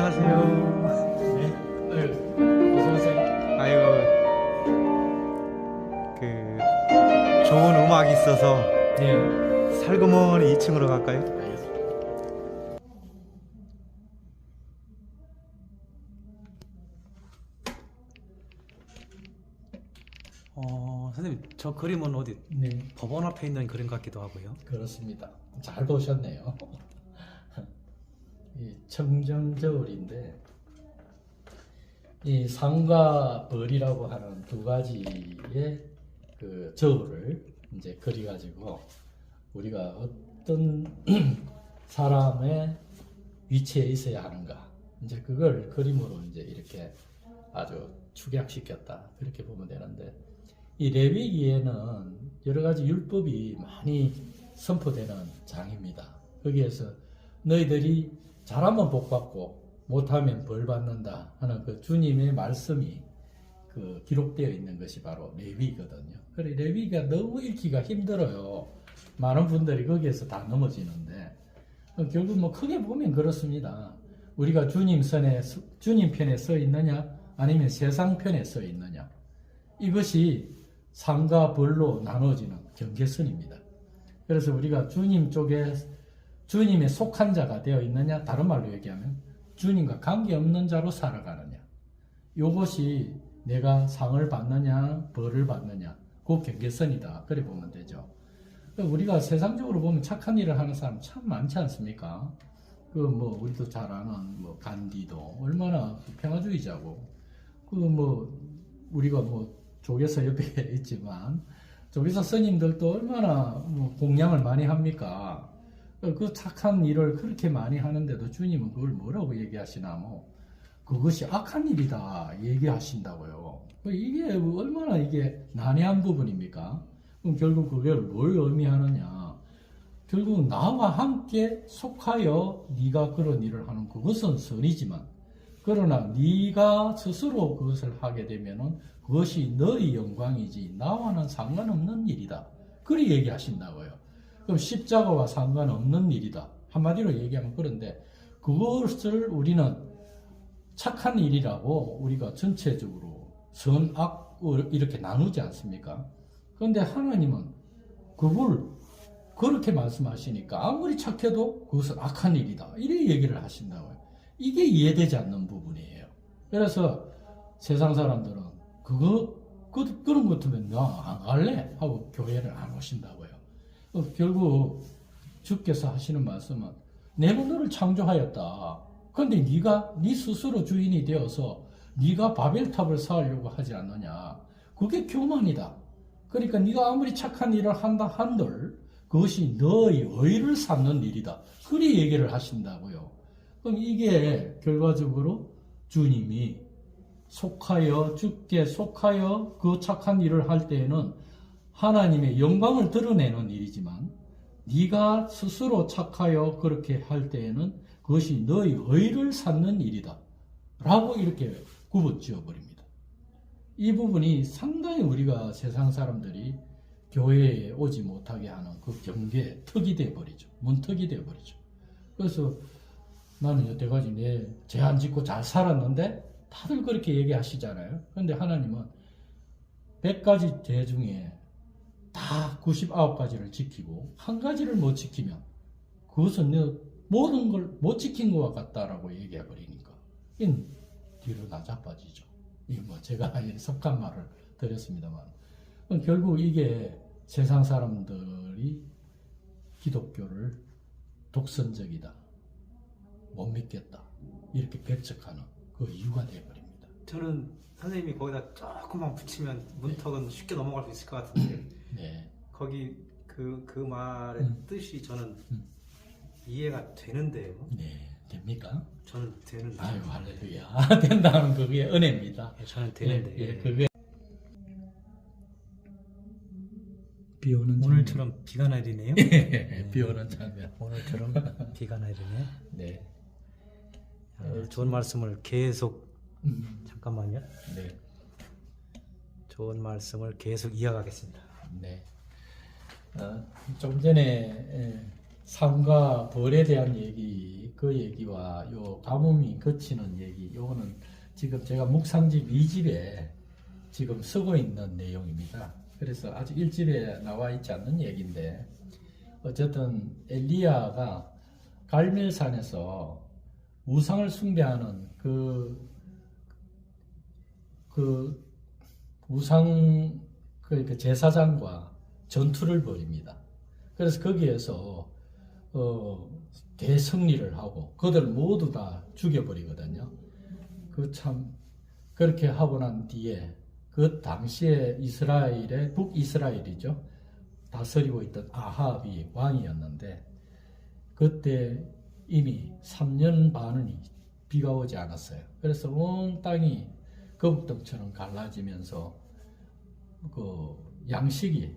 안녕하세요. 네. 어서 오세요. 아이고, 좋은 음악이 있어서 네. 살그머니 2층으로 갈까요? 알겠습니다. 선생님, 저 그림은 어디 네. 법원 앞에 있는 그림 같기도 하고요. 그렇습니다. 잘 보셨네요. 이 청정저울인데 이 상과 벌이라고 하는 두 가지의 그 저울을 이제 그려가지고 우리가 어떤 사람의 위치에 있어야 하는가 이제 그걸 그림으로 이제 이렇게 아주 축약시켰다 그렇게 보면 되는데 이 레위기에는 여러 가지 율법이 많이 선포되는 장입니다. 거기에서 너희들이 잘하면 복 받고 못하면 벌 받는다 하는 그 주님의 말씀이 그 기록되어 있는 것이 바로 레위거든요. 그래 레위기가 너무 읽기가 힘들어요. 많은 분들이 거기에서 다 넘어지는데 결국 뭐 크게 보면 그렇습니다. 우리가 주님 편에 서 있느냐 아니면 세상 편에 서 있느냐 이것이 상과 벌로 나눠지는 경계선입니다. 그래서 우리가 주님 쪽에 주님에 속한 자가 되어 있느냐 다른 말로 얘기하면 주님과 관계없는 자로 살아가느냐 이것이 내가 상을 받느냐 벌을 받느냐 그 경계선이다 그래 보면 되죠. 우리가 세상적으로 보면 착한 일을 하는 사람 참 많지 않습니까? 그 뭐 우리도 잘 아는 뭐 간디도 얼마나 평화주의자고 그 뭐 우리가 뭐 조계사 옆에 있지만 조계사 스님들도 얼마나 뭐 공양을 많이 합니까? 그 착한 일을 그렇게 많이 하는데도 주님은 그걸 뭐라고 얘기하시나 뭐 그것이 악한 일이다 얘기하신다고요. 이게 얼마나 이게 난해한 부분입니까? 그럼 결국 그걸 뭘 의미하느냐? 결국 나와 함께 속하여 네가 그런 일을 하는 그것은 선이지만 그러나 네가 스스로 그것을 하게 되면은 그것이 너의 영광이지 나와는 상관없는 일이다. 그리 얘기하신다고요. 그럼 십자가와 상관없는 일이다. 한마디로 얘기하면 그런데 그것을 우리는 착한 일이라고 우리가 전체적으로 선, 악 이렇게 나누지 않습니까? 그런데 하나님은 그걸 그렇게 말씀하시니까 아무리 착해도 그것은 악한 일이다. 이렇게 얘기를 하신다고요. 이게 이해되지 않는 부분이에요. 그래서 세상 사람들은 그런 것 같으면 나 안 갈래? 하고 교회를 안 오신다고요. 결국 주께서 하시는 말씀은 내가 너를 창조하였다. 그런데 네 스스로 주인이 되어서 네가 바벨탑을 쌓으려고 하지 않느냐. 그게 교만이다. 그러니까 네가 아무리 착한 일을 한다 한들 그것이 너의 의를 삼는 일이다. 그리 얘기를 하신다고요. 그럼 이게 결과적으로 주님이 주께 속하여 그 착한 일을 할 때에는 하나님의 영광을 드러내는 일이지만 네가 스스로 착하여 그렇게 할 때에는 그것이 너의 의를 삼는 일이다. 라고 이렇게 구분 지어버립니다. 이 부분이 상당히 우리가 세상 사람들이 교회에 오지 못하게 하는 그 경계에 턱이 되어버리죠. 문턱이 되어버리죠. 그래서 나는 여태까지 내 죄 안 짓고 잘 살았는데 다들 그렇게 얘기하시잖아요. 그런데 하나님은 100가지 죄 중에 다 99가지를 지키고 한 가지를 못 지키면 그것은 너 모든 걸 못 지킨 것과 같다라고 얘기해버리니까 이건 뒤로 나자빠지죠. 이거 뭐 제가 속한 말을 드렸습니다만 결국 이게 세상 사람들이 기독교를 독선적이다, 못 믿겠다 이렇게 배척하는 그 이유가 되어버립니다. 저는 선생님이 거기다 조금만 붙이면 문턱은 쉽게 넘어갈 수 있을 것 같은데 네. 거기 그 말의 뜻이 저는 이해가 되는데요. 네, 됩니까? 저는 되는데. 아유 할렐루야. 된다는 그게 은혜입니다. 저는 되는데. 예, 그게 비 오는 오늘처럼 비가 내리네요. 비 오는 장면. 오늘처럼 비가 내리네. 네. 좋은 말씀을 계속 잠깐만요. 네. 좋은 말씀을 계속 이어가겠습니다. 네. 좀 전에 상과 벌에 대한 얘기 그 얘기와 요 가뭄이 그치는 얘기, 요거는 지금 제가 묵상집 2집에 지금 쓰고 있는 내용입니다. 그래서 아직 1집에 나와 있지 않는 얘기인데, 어쨌든 엘리야가 갈멜산에서 우상을 숭배하는 그 우상 그 제사장과 전투를 벌입니다. 그래서 거기에서 대승리를 하고 그들 모두 다 죽여버리거든요. 그 참 그렇게 하고 난 뒤에 그 당시에 이스라엘의 북이스라엘이죠. 다스리고 있던 아합이 왕이었는데 그때 이미 3년 반이 비가 오지 않았어요. 그래서 온 땅이 거북등처럼 갈라지면서 그 양식이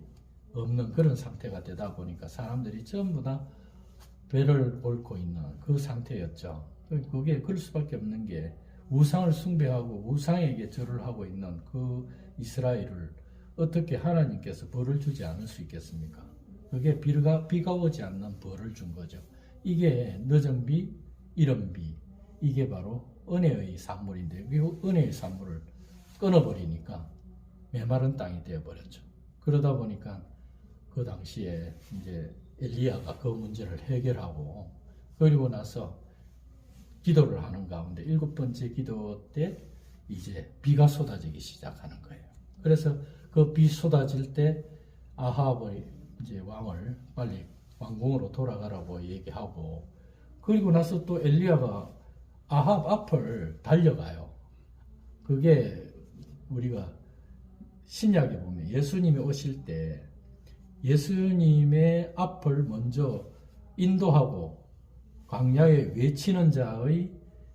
없는 그런 상태가 되다 보니까 사람들이 전부 다 배를 앓고 있는 그 상태였죠. 그게 그럴 수밖에 없는 게 우상을 숭배하고 우상에게 절을 하고 있는 그 이스라엘을 어떻게 하나님께서 벌을 주지 않을 수 있겠습니까? 그게 비가 오지 않는 벌을 준 거죠. 이게 늦은 비, 이른 비, 이게 바로 은혜의 산물인데 이 은혜의 산물을 끊어버리니까 메마른 땅이 되어버렸죠. 그러다 보니까 그 당시에 이제 엘리야가 그 문제를 해결하고 그리고 나서 기도를 하는 가운데 7번째 기도 때 이제 비가 쏟아지기 시작하는 거예요. 그래서 그 비 쏟아질 때 아합의 이제 왕을 빨리 왕궁으로 돌아가라고 얘기하고 그리고 나서 또 엘리야가 아합 앞을 달려가요. 그게 우리가 신약에 보면 예수님이 오실 때 예수님의 앞을 먼저 인도하고 광야에 외치는 자의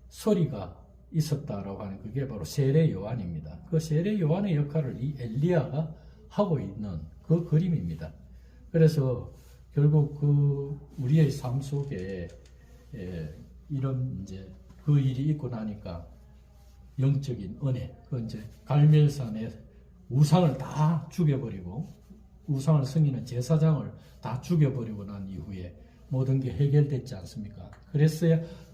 소리가 있었다라고 하는 그게 바로 세례 요한입니다. 그 세례 요한의 역할을 이 엘리야가 하고 있는 그 그림입니다. 그래서 결국 그 우리의 삶 속에 이런 이제 그 일이 있고 나니까 영적인 은혜, 그 이제 갈멜산에 우상을 다 죽여버리고 우상을 섬기는 제사장을 다 죽여버리고 난 이후에 모든 게 해결됐지 않습니까?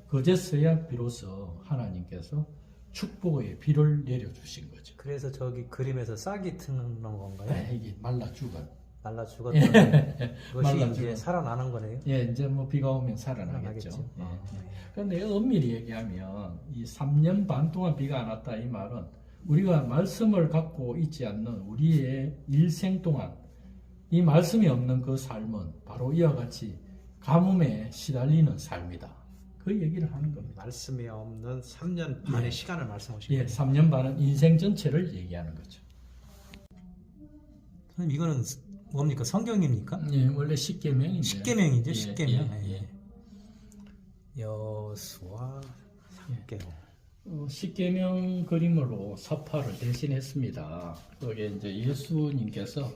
그제서야 비로소 하나님께서 축복의 비를 내려주신 거죠. 그래서 저기 그림에서 싹이 트는 건가요? 네, 이게 말라 죽은. 말라 죽었던 것이 말라 이제 죽은. 살아나는 거네요. 예, 이제 뭐 비가 오면 살아나겠죠. 예. 그런데 엄밀히 얘기하면 이 3년 반 동안 비가 안 왔다 이 말은 우리가 말씀을 갖고 있지 않는 우리의 일생 동안 이 말씀이 없는 그 삶은 바로 이와 같이 가뭄에 시달리는 삶이다. 그 얘기를 하는 겁니다. 말씀이 없는 3년 반의 예. 시간을 말씀하신 예, 거예요. 3년 반은 인생 전체를 얘기하는 거죠. 선생님 이거는 뭡니까? 성경입니까? 예, 원래 십계명인데. 십계명이죠. 예, 십계명. 예. 여수와 삼계명. 십계명 그림으로 서파를 대신했습니다. 그게 이제 예수님께서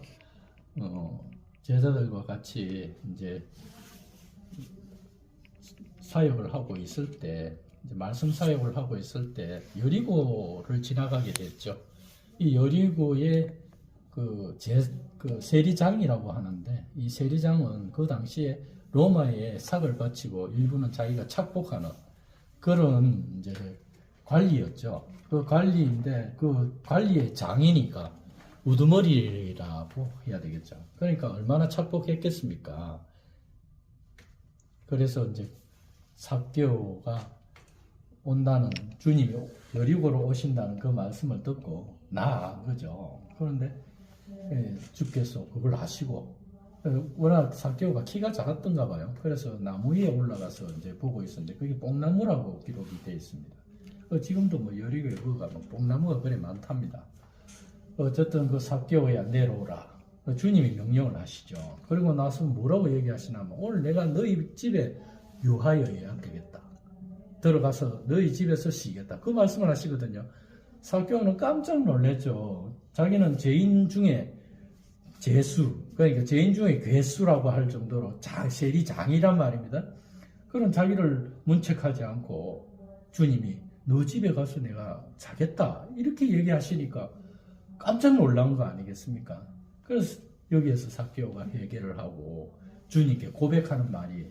제자들과 같이 이제 사역을 하고 있을 때, 이제 말씀 사역을 하고 있을 때 여리고를 지나가게 됐죠. 이 여리고의 그 세리장이라고 하는데, 이 세리장은 그 당시에 로마의 삭을 바치고 일부는 자기가 착복하는 그런 이제 관리였죠. 그 관리인데 그 관리의 장이니까 우두머리라고 해야 되겠죠. 그러니까 얼마나 착복했겠습니까? 그래서 이제 삭개오가 온다는 주님이 여리고로 오신다는 그 말씀을 듣고 나아간 거죠. 그런데 주께서 그걸 아시고 워낙 삭개오가 키가 작았던가 봐요. 그래서 나무 위에 올라가서 이제 보고 있었는데 그게 뽕나무라고 기록이 되어 있습니다. 지금도 뭐 여리고에 그가 뭐 뽕나무가 그래 많답니다. 어쨌든 그 삭개오야 내려오라. 주님이 명령을 하시죠. 그리고 나서 뭐라고 얘기하시냐면 오늘 내가 너희 집에 유하여야 되겠다. 들어가서 너희 집에서 쉬겠다. 그 말씀을 하시거든요. 삭개오는 깜짝 놀랐죠. 자기는 죄인 중에 제수, 그러니까 죄인 중에 괴수라고 할 정도로 세리장이란 말입니다. 그런 자기를 문책하지 않고 주님이 너 집에 가서 내가 자겠다 이렇게 얘기하시니까 깜짝 놀란 거 아니겠습니까? 그래서 여기에서 삭개오가 회개를 하고 주님께 고백하는 말이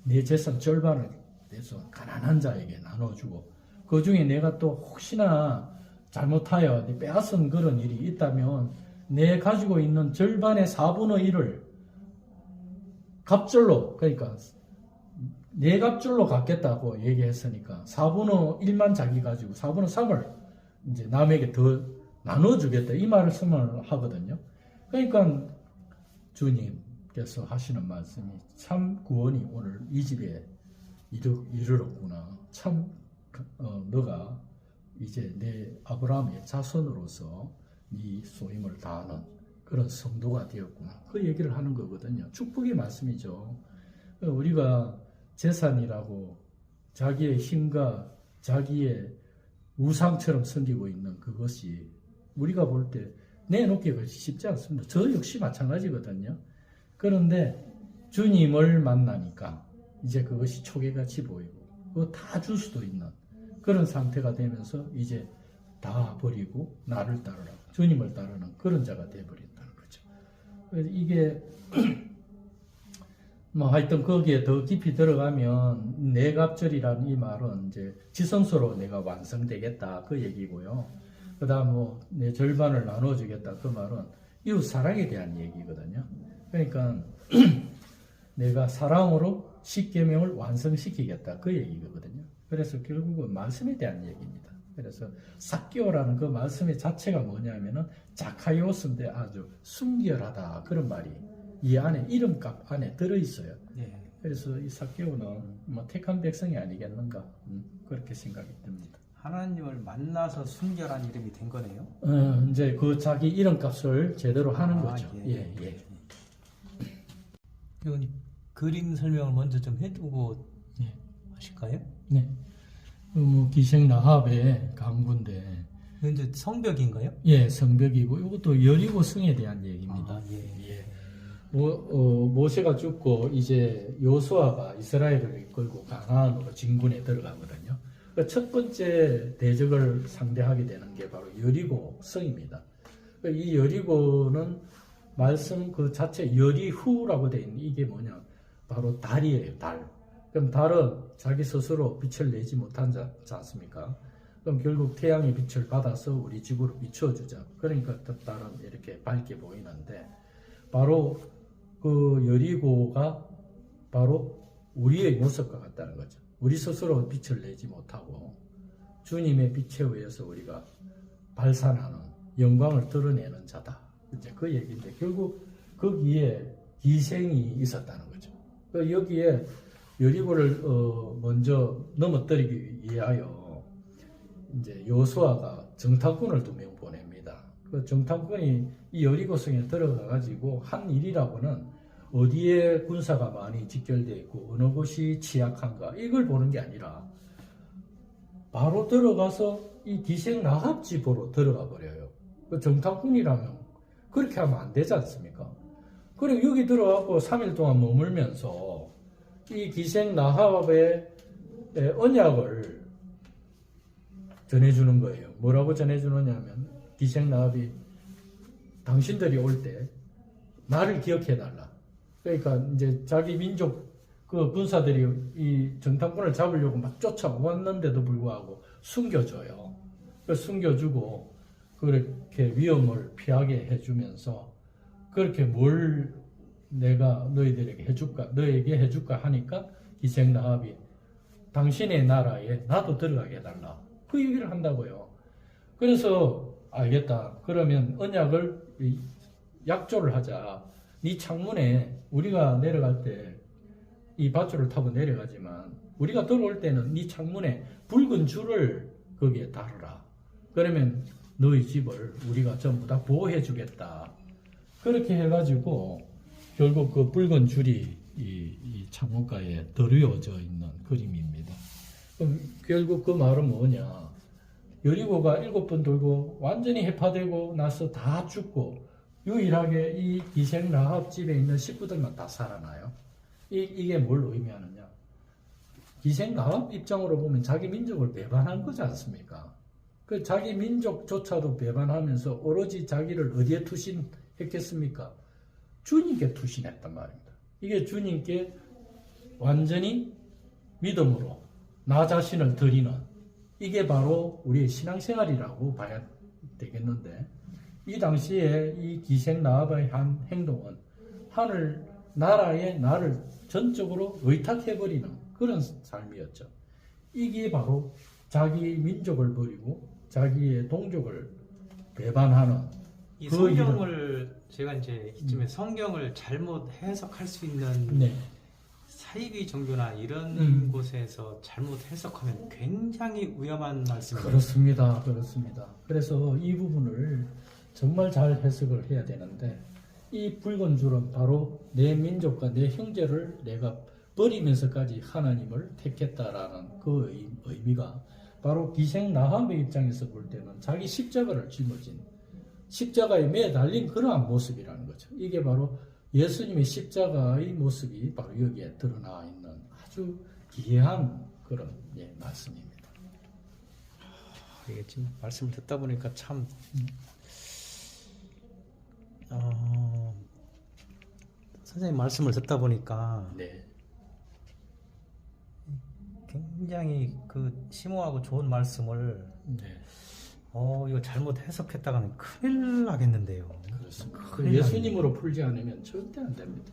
내 재산 절반을 대해서 가난한 자에게 나눠주고 그 중에 내가 또 혹시나 잘못하여 빼앗은 그런 일이 있다면 내 가지고 있는 절반의 4분의 1을 갑절로 그러니까 내 갑절로 갚겠다고 얘기했으니까 4분의 1만 자기 가지고 4분의 3을 이제 남에게 더 나눠주겠다 이 말씀을 하거든요. 그러니까 주님께서 하시는 말씀이 참 구원이 오늘 이 집에 이르렀구나. 참 너가 이제 내 아브라함의 자손으로서 네 소임을 다하는 그런 성도가 되었구나. 그 얘기를 하는 거거든요. 축복의 말씀이죠. 우리가 재산이라고 자기의 힘과 자기의 우상처럼 섬기고 있는 그것이 우리가 볼 때 내놓기가 쉽지 않습니다. 저 역시 마찬가지거든요. 그런데 주님을 만나니까 이제 그것이 초계같이 보이고 그거 다 줄 수도 있는 그런 상태가 되면서 이제 다 버리고 나를 따르라 주님을 따르는 그런 자가 되어버린다는 거죠. 그래서 이게 뭐 하여튼 거기에 더 깊이 들어가면 내갑절이라는 이 말은 이제 지성소로 내가 완성되겠다 그 얘기고요. 그 다음 뭐 내 절반을 나눠주겠다 그 말은 이웃 사랑에 대한 얘기거든요. 그러니까 내가 사랑으로 십계명을 완성시키겠다 그 얘기거든요. 그래서 결국은 말씀에 대한 얘기입니다. 그래서 삭개오라는 그 말씀의 자체가 뭐냐면은 자카이오스인데 아주 순결하다 그런 말이 이 안에 이름값 안에 들어있어요. 예. 그래서 이 삭개오는 뭐 택한 백성이 아니겠는가 그렇게 생각이 듭니다. 하나님을 만나서 순결한 이름이 된 거네요. 이제 그 자기 이름값을 제대로 하는 거죠. 예. 예. 이건 그림 설명을 먼저 좀 해두고 예. 하실까요? 네. 뭐 기생 라합의 강구인데 이건 이제 성벽인가요? 예, 성벽이고 이것도 여리고 성에 대한 얘기입니다. 예. 모세가 죽고 이제 요수아가 이스라엘을 이끌고 가나안으로 진군에 들어가거든요. 그 첫 번째 대적을 상대하게 되는 게 바로 여리고 성입니다. 이 여리고는 말씀 그 자체 여리후라고 되어 있는 이게 뭐냐? 바로 달이에요, 달. 그럼 달은 자기 스스로 빛을 내지 못한 자지 않습니까? 그럼 결국 태양의 빛을 받아서 우리 집으로 비춰주자. 그러니까 달은 이렇게 밝게 보이는데 바로 그 여리고가 바로 우리의 모습과 같다는 거죠. 우리 스스로 빛을 내지 못하고 주님의 빛에 의해서 우리가 발산하는 영광을 드러내는 자다. 이제 그 얘기인데 결국 거기에 기생이 있었다는 거죠. 여기에 여리고를 먼저 넘어뜨리기 위하여 이제 요수아가 정탐꾼을 2명 보냅니다. 그 정탐꾼이 이 여리고성에 들어가 가지고 한 일이라고는 어디에 군사가 많이 직결되어 있고 어느 곳이 취약한가 이걸 보는 게 아니라 바로 들어가서 이 기생 라합 집으로 들어가 버려요. 그 정탐꾼이라면 그렇게 하면 안 되지 않습니까? 그리고 여기 들어가고 3일 동안 머물면서 이 기생 라합의 언약을 전해주는 거예요. 뭐라고 전해주느냐면 기생 라합이 당신들이 올 때 나를 기억해달라. 그러니까 이제 자기 민족 그 군사들이 이 정탐꾼을 잡으려고 막 쫓아왔는데도 불구하고 숨겨줘요. 숨겨주고 그렇게 위험을 피하게 해주면서 그렇게 뭘 내가 너희들에게 해줄까, 너에게 해줄까 하니까 기생 라합이 당신의 나라에 나도 들어가게 해달라. 그 얘기를 한다고요. 그래서 알겠다. 그러면 언약을 약조를 하자. 네 창문에 우리가 내려갈 때 이 밧줄을 타고 내려가지만 우리가 들어올 때는 네 창문에 붉은 줄을 거기에 달으라. 그러면 너희 집을 우리가 전부 다 보호해 주겠다. 그렇게 해가지고 결국 그 붉은 줄이 이 창문가에 드리워져 있는 그림입니다. 그럼 결국 그 말은 뭐냐? 여리고가 7번 돌고 완전히 해파되고 나서 다 죽고 유일하게 이 기생 라합 집에 있는 식구들만 다 살아나요. 이게 뭘 의미하느냐? 기생 라합 입장으로 보면 자기 민족을 배반한 거지 않습니까? 그 자기 민족조차도 배반하면서 오로지 자기를 어디에 투신했겠습니까? 주님께 투신했단 말입니다. 이게 주님께 완전히 믿음으로 나 자신을 드리는 이게 바로 우리의 신앙생활이라고 봐야 되겠는데 이 당시에 이 기생 라합의 한 행동은 하늘 나라에 나를 전적으로 의탁해버리는 그런 삶이었죠. 이게 바로 자기 민족을 버리고 자기의 동족을 배반하는 이 그 성경을 제가 이제 이쯤에 성경을 잘못 해석할 수 있는 네. 사이비 종교나 이런 곳에서 잘못 해석하면 굉장히 위험한 말씀입니다. 그렇습니다. 그래서 이 부분을 정말 잘 해석을 해야 되는데 이 붉은 줄은 바로 내 민족과 내 형제를 내가 버리면서까지 하나님을 택했다라는 그 의미가 바로 기생 라합의 입장에서 볼 때는 자기 십자가를 짊어진 십자가에 매달린 그러한 모습이라는 거죠. 이게 바로 예수님의 십자가의 모습이 바로 여기에 드러나 있는 아주 기이한 그런 말씀입니다. 이게 지금 말씀을 듣다 보니까 참 선생님 말씀을 듣다 보니까 네. 굉장히 그 심오하고 좋은 말씀을 네. 이거 잘못 해석했다가는 큰일 나겠는데요. 그렇습니다. 큰일 예수님으로 풀지 않으면 절대 안 됩니다.